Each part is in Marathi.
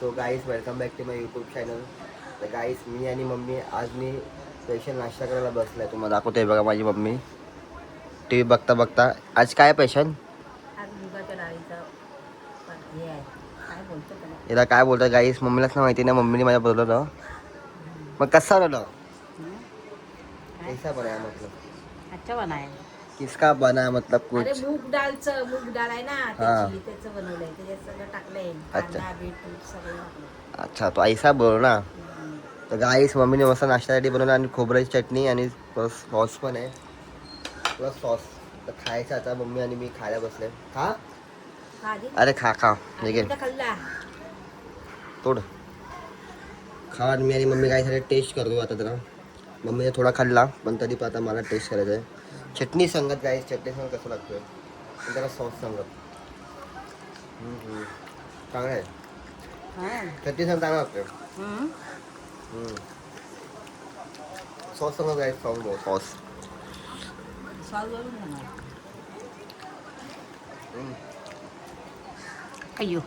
तो guys welcome back to my YouTube channel. तर गाईस मी आणि मम्मी आज मी स्पेशल नाश्ता करायला बसलाय. तुम्हाला दाखवतोय बघा माझी मम्मी टी व्ही बघता बघता. आज काय पेशंट आज मुगाच्या डाळीचा हे आहे. काय बोलतो त्याला? याला काय बोलतात गाईस मम्मीलाच ना माहिती ना. मम्मीने माझ्या बोलवलं. मग कसा बनवलं? हं? काय? कैसा बनाया मतलब अच्छा बनाय. किसका बना मतलब अरे कुछ. मूग डाळ आहे ना हाँ. त्याचं बनवलंय. त्याच्यात सगळं टाकलंय. अच्छा. कांदा बीट सगळं टाकलंय. अच्छा तो ऐसा बोलो ना. हं. तर गाईस मम्मीने मस्त नाश्त्यासाठी बनवलं आणि खोबऱ्याची चटणी आणि प्लस सॉस पण आहे. प्लस सॉस तर खायचं आता. मम्मी आणि मी खायला बसले. खा. खा आधी. अरे खा खा आधी ठीक कुठं खाल्ला? तोड खा. आणि मी आणि मम्मी काय टेस्ट करतो आता जरा. मम्मीने थोडा खाल्ला पण तरी पण आता मला टेस्ट करायचं आहे. चटणी सांगत गाईस चटणी सांगत कसं लागतोय आणि त्याला सॉस सांगत. चांगलं आहे. हां. चटणी सांग चांगलं लागतोय. हं? सॉस सांगत गाईस सॉस सॉस. सॉस वरून बनव. अय्यो.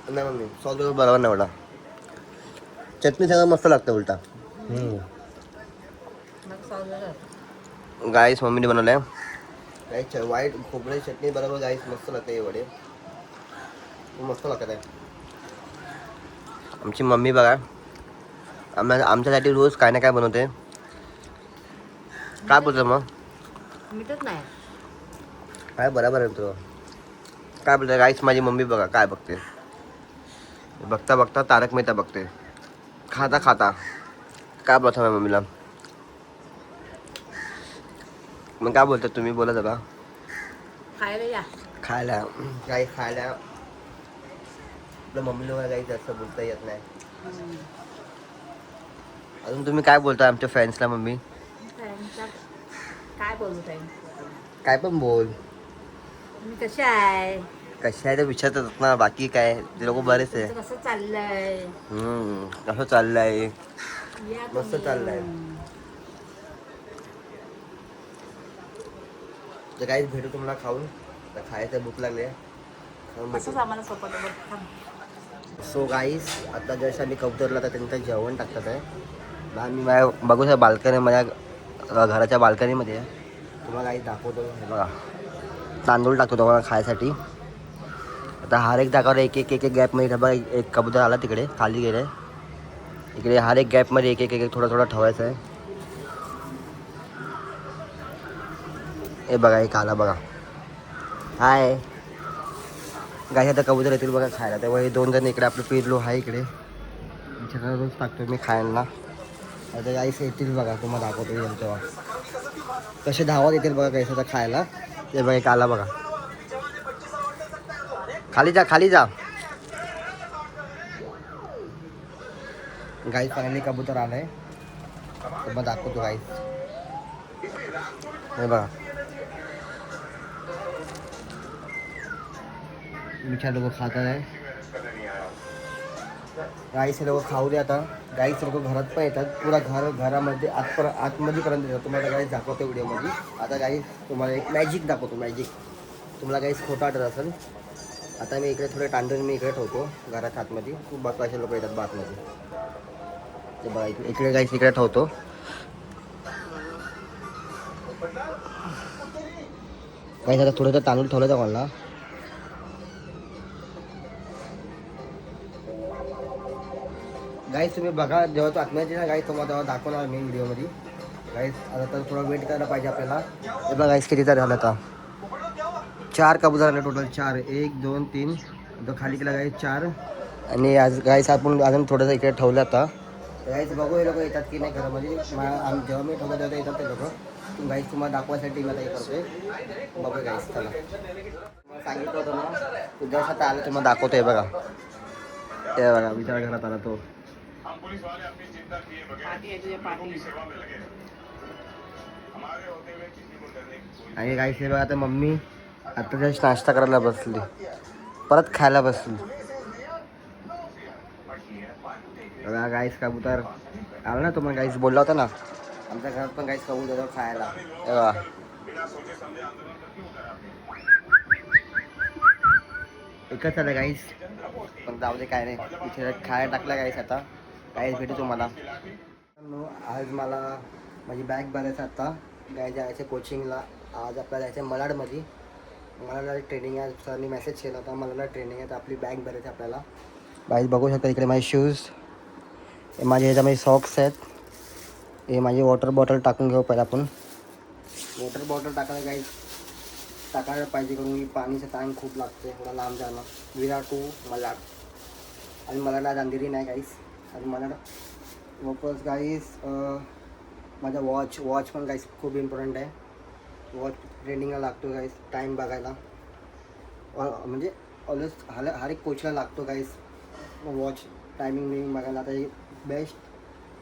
नाही मम्मी सॉस बरोबर नाही एवढा. चटणी सगळं मस्त लागतं उलटा. मग सॉस वरून. गाईस मम्मीने बनवलंय. गाईस वाईट खोबऱ्याची चटणी बरोबर गाईस मस्त लागते. हे वडे खूप मस्त लागत आहे. आमची मम्मी बघा आमच्यासाठी रोज काय ना काय बनवते. काय बोलतो मग? मीठच नाही. काय बरोबर आहे तुझं. काय बोलते गाईस माझी मम्मी बघा काय बघते. बघता बघता तारक मेहता बघते. खाता खाता काय बोलता माझ्या मम्मीला. मग काय बोलतात तुम्ही बोला जरा. खायला या. खायला काही खायला आपल्या मम्मीला काही जास्त बोलता येत नाही. हं. अजून तुम्ही काय बोलता आमच्या फ्रेंड्सला मम्मी? त्यांचा काय बोलू ताई? काय पण बोल. तुम्ही कशा आहे? कशा आहे ते विचारतात ना. बाकी काय ते लोक बरेच आहे. तुमचं कसं चाललंय? कसं चाललंय? या मस्त तुम्ही. चाललंय. तर काहीच भेटू तुम्हाला खाऊन. तर खायचं भूक लागली. असंच आम्हाला सोपं बघ. सो गाईस आता जसं आम्ही कबूतरला तर त्यांचं जेवण टाकतात आहे. आम्ही माझ्या बघू शकता बाल्कनी माझ्या घराच्या बाल्कनीमध्ये आहे. तुम्हाला काही दाखवतो हे बघा. तांदूळ टाकतो तुम्हाला खायसाठी. आता हर एक जागावर एक एक एक एक गॅपमध्ये बघा एक कबूतर आला तिकडे खाली गेले. इकडे हर एक गॅपमध्ये एक एक एक थोडा थोडा ठेवायचा आहे. हे बघा एक आला बघा. हाय गाई आता कबूतर येतील बघा खायला. तेव्हा हे 2 जण इकडे आपलं पिरलो आहे इकडे. त्याच्याकडे रोज टाकतो मी खायला. आता गाईस येतील बघा तुम्हाला दाखवतो येईल तेव्हा कसे धावत येतील बघा गाईस आता खायला. ते बघा एक आला बघा. खाली जा खाली जा. गाईस फायनली कबूतर आलाय. तुम्हाला दाखवतो गाईस. हे बघा मिठा लोक खात आहे. गाईस हे लोक खाऊ दे आता. गाईस लोक घरात पण येतात. पुरा घरामध्ये आतमध्येपर्यंत येतात. तुम्हाला गाईस दाखवतो व्हिडिओमध्ये. आता गाईस तुम्हाला एक मॅजिक दाखवतो. मॅजिक तुम्हाला गाईस खोटं वाटत असेल. आता मी इकडे थोडे तांदूळ मी इकडे ठेवतो घरात आतमध्ये. खूप बाकीचे लोक येतात आतमध्ये. ते बघा इकडे गाईस इकडे ठेवतो. गाईस आता थोडं तांदूळ ठेवलं तर मला. गाईस तुम्ही बघा जेव्हा तो आतमध्ये ना गाईस तुम्हाला तेव्हा दाखवणार मी व्हिडिओमध्ये. गाईस आता तर थोडा वेट करायला पाहिजे आपल्याला. हे बघा गाईस किती तर झालं आता. 4 कबूतर आले टोटल. 4 1 2 3 तो खाली केला गाईस 4. आणि आज गाईस आपण अजून थोडंसं इकडे ठेवलं आता. गाईस बघू हे लोक येतात की नाही घरामध्ये. जेव्हा मी ठेवलं तेव्हा येतात ते लोक. गाईस तुम्हाला दाखवायसाठी मी आता हे करतोय. बघू गाईस चला. सांगितलं होतं ना तुझ्या आता आलं तुम्हाला दाखवतोय बघा. ते बघा विचार घरात आला तो. आणि गाईस हे बघा आता मम्मी आता जस्ट नाश्ता करायला बसली. परत खायला बसली. बघा गाईस कबूतर आला ना तुम्हाला गाईस बोलला होता ना. आमच्या घरात पण गाईस कबूतर खायला. हे बघा एकच आलं गाईस, पण जाऊ दे काय नाही. इथे खायला टाकलं गाईस. आता गाईस भेटू तुम्हाला. आज मला माझी बॅग भरायचं आता. गाय जायचं कोचिंगला. आज आपल्याला जायचं मलाडमध्ये. मला ट्रेनिंग आहे. सरांनी मेसेज केला होता मला ट्रेनिंग आहे, तर आपली बॅग भरायची आपल्याला. गाईस बघू शकता इकडे माझे शूज, हे माझे ह्याच्यामध्ये सॉक्स आहेत. हे माझी वॉटर बॉटल टाकून घेऊ पहिला आपण. वॉटर बॉटल टाकायला गाईस टाकायला पाहिजे, करून की पाणीचं टँक खूप लागते थोडा लांब जाणं. विरार टू मलाड, आणि मलाडला अंधेरी नाही गाईस. आणि मलाड वापस गाईस माझा वॉच पण गाईस खूप इम्पॉर्टंट आहे. वॉच ट्रेनिंगला लागतो गाईस, टाईम बघायला. म्हणजे ऑलवेज हर एक कोचला लागतो गाईस वॉच टायमिंग बघायला. आता हे बेस्ट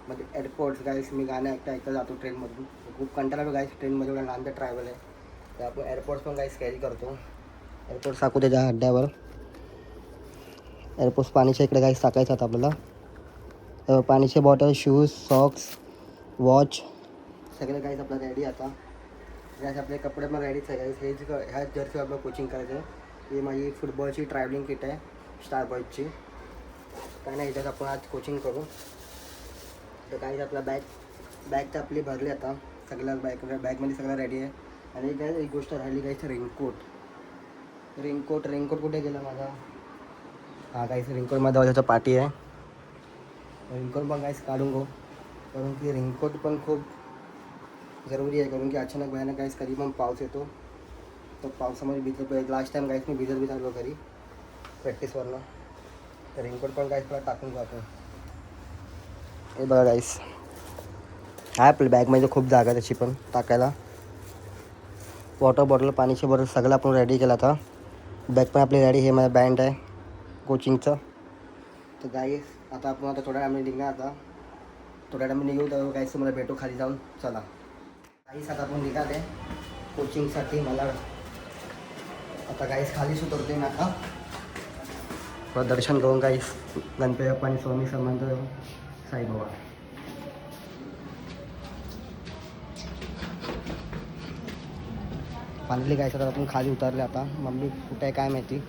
म्हणजे एअरपोर्ट्स गाईस. मी गाणं ऐकता जातो ट्रेनमधून. खूप कंटाळा गाईस ट्रेनमध्ये, एवढा लांबचा ट्रॅव्हल आहे. तर आपण एअरपोर्ट्स पण गाईस कॅरी करतो. एअरपोर्ट्स टाकू त्याच्या अड्ड्यावर. एअरपोर्ट्स पाणीच्या इकडे गाईस टाकायचं आता आपल्याला. पाणीचे बॉटल, शूज, सॉक्स, वॉच सगळे गाईस आपलं रेडी. आता गाईस आपले कपडे पण रेडीच आहे गाईस. ह्या जर्सी आपलं कोचिंग करायचं. ही माझी फुटबॉलची ट्रॅव्हलिंग किट आहे स्टार बॉयची. काय नाही, ह्याच्यात आपण आज कोचिंग करू. तर गाईस आपला बॅग तर आपली भरली आता. सगळ्या बॅगमध्ये सगळं रेडी आहे. आणि काय एक गोष्ट राहिली गाईस, रेनकोट कुठे गेला माझा? हा गाईस, रेनकोट माझा वाजायचा पार्टी आहे. रेनकोट पण गाईस काढून गो, कारण की रेनकोट पण खूप जरुरी आहे. कारण की अचानक भयानक गाईस कधी पण पाऊस येतो. तर पावसामध्ये भिजत, लास्ट टाईम गाईस मी भिजत आलो घरी प्रॅक्टिसवरनं. तर रेनकोट पण गाईस मला टाकून जातो. हे बघा गाईस, आहे आपल्या बॅगमध्ये खूप जागा आहे त्याची पण टाकायला. वॉटर बॉटल, पाणीची बॉटल सगळं आपण रेडी केलं आता. बॅग पण आपली रेडी. हे माझं बँड आहे कोचिंगचं. तर गाईस आता आपण थोड्या टायमाने निघणार. आता थोड्या टायमाने निघू. तर गाईस तुम्हाला भेटू खाली जाऊन. चला गाईस, आता आपण निघाले कोचिंगसाठी. मला आता गाईस खालीच उतरते मी आता. थोडं दर्शन करून गाईस गणपती बाप्पा आणि स्वामी समर्थ साईबाबा. फायनली गाईस आता आपण खाली उतरले. आता मम्मी कुठे आहे काय माहिती.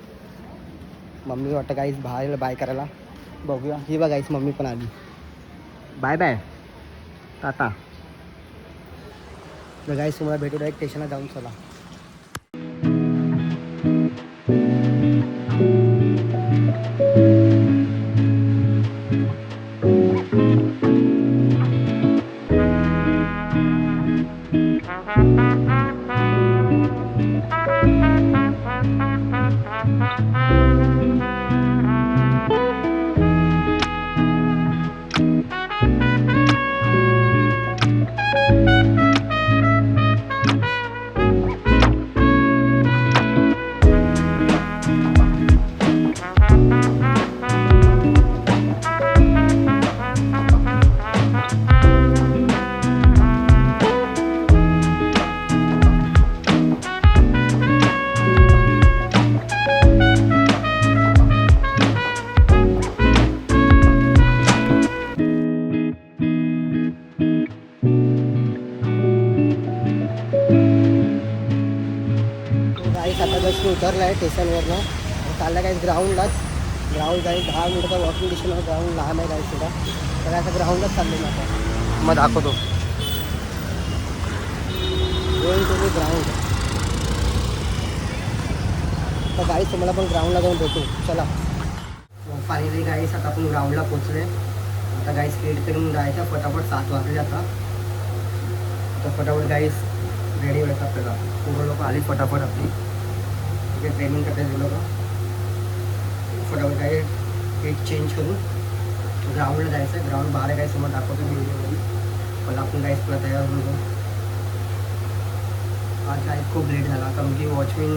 मम्मी वाटतं गाईस बाहेर बाय करायला. बघूया. ही बघा गाईस, मम्मी पण आली. Bye bye tata. तर गाईस तुम्हाला भेटू डायरेक्ट स्टेशनला जाऊन. चला उतरला आहे स्टेशनवरनं. चाललं काय ग्राउंडलाच. ग्राउंड जाईल 10 मिनिटाचा वॉकिंग डिस्टन्सवर. ग्राउंड लहान आहे काय सुद्धा. तर आता ग्राउंडलाच चालले मी आता. मग दाखवतो गोईंग टू द ग्राउंड. तर गाईस तुम्हाला पण ग्राउंडला जाऊन भेटू. चला फायनली गाईस आता आपण ग्राउंडला पोचले. आता गाईस क्रिएट करून जायचं फटाफट. 7 वाजले आता. तर फटाफट गाईस रेडी व्हायचं आपल्याला. पूर्ण लोक आली फटाफट आपली. ट्रेनिंग करता ते लोक फटाफट काय एक चेंज करून ग्राउंडला जायचं आहे. ग्राउंड बाहेर काय समोर दाखवतो व्हिडिओमध्ये. पण आपण गाईस पुन्हा तयार होऊन जाऊ. आज काय खूप लेट झाला, कारण की वॉचमॅन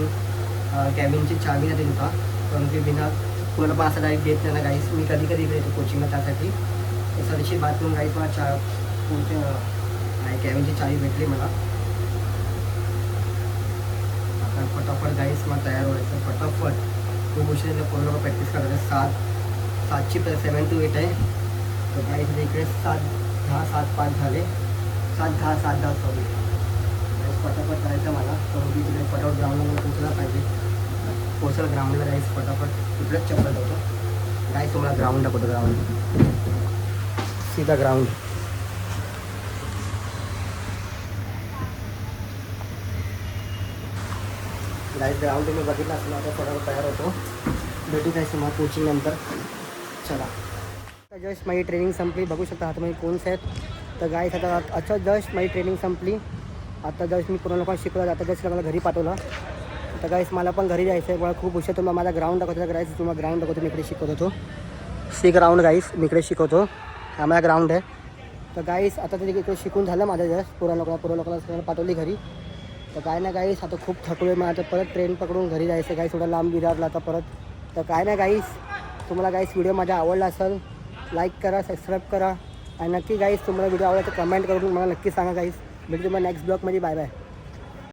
कॅबिनची चावी नाही देत होता. कारण की बिना कोणाला पण असं डायरेक्ट देत नाही ना गाईस. मी कधी कधी येतो कोचिंगला त्यासाठी. सरशी बात करून गाईस मला कॅबिनची चावी भेटली मला. फटाफट गाईस मग तयार व्हायचं फटाफट. खूप उशीर पूर्ण प्रॅक्टिस करायचं. 7ची 7 to 8 आहे. तर गाईस इकडे 7:10 7:05 झाले. 7:10 सॉरी. गाईस फटाफट करायचं मला, कारण की तिकडे फटाफट ग्राउंडला पोहोचला पाहिजे. पोहोचला ग्राउंडला जायचं फटाफट इकडेच चप्पल ठेवतो गाईस. तुम्हाला ग्राउंड दाखवतो. ग्राउंड सीधा ग्राउंड. गाईस ग्राउंड तुम्ही बघितलं असं आता फटाफट तयार होतो. भेटू काय तुम्हाला कोचिंग नंतर. चला जस्ट माझी ट्रेनिंग संपली. बघू शकता हातामध्ये कोन्स आहेत. तर गाईस आता अच्छा जस्ट माझी ट्रेनिंग संपली. आता जस्ट मी पूर्ण लोकांना शिकवलं. आता जस्ट मला घरी पाठवलं. तर गाईस मला पण घरी जायचं आहे. मला खूप उशीर. तुम्हाला माझा ग्राउंड दाखवतो. गाईस तुम्हाला ग्राउंड दाखवतो. मी इकडे शिकवत होतो. सी ग्राउंड गाईस मी इकडे शिकवतो. हा माझा ग्राउंड आहे. तर गाईस आता तरी इकडे शिकून झालं माझं जस्ट. पूर्ण लोकांना सगळ्यांना पाठवली घरी. तर काय नाही गाईस आता खूप थकलो आहे. मग आता परत ट्रेन पकडून घरी जायचं गाईस. थोडा लांब विरारला आता परत. तर काय नाही गाईस तुम्हाला गाईस व्हिडिओ माझा आवडला असेल लाईक करा, सबस्क्राईब करा आणि नक्की गाईस तुम्हाला व्हिडिओ आवडला तर कमेंट करून मला नक्की सांगा गाईस. भेटू तुम्हाला नेक्स्ट ब्लॉगमध्ये. Bye bye.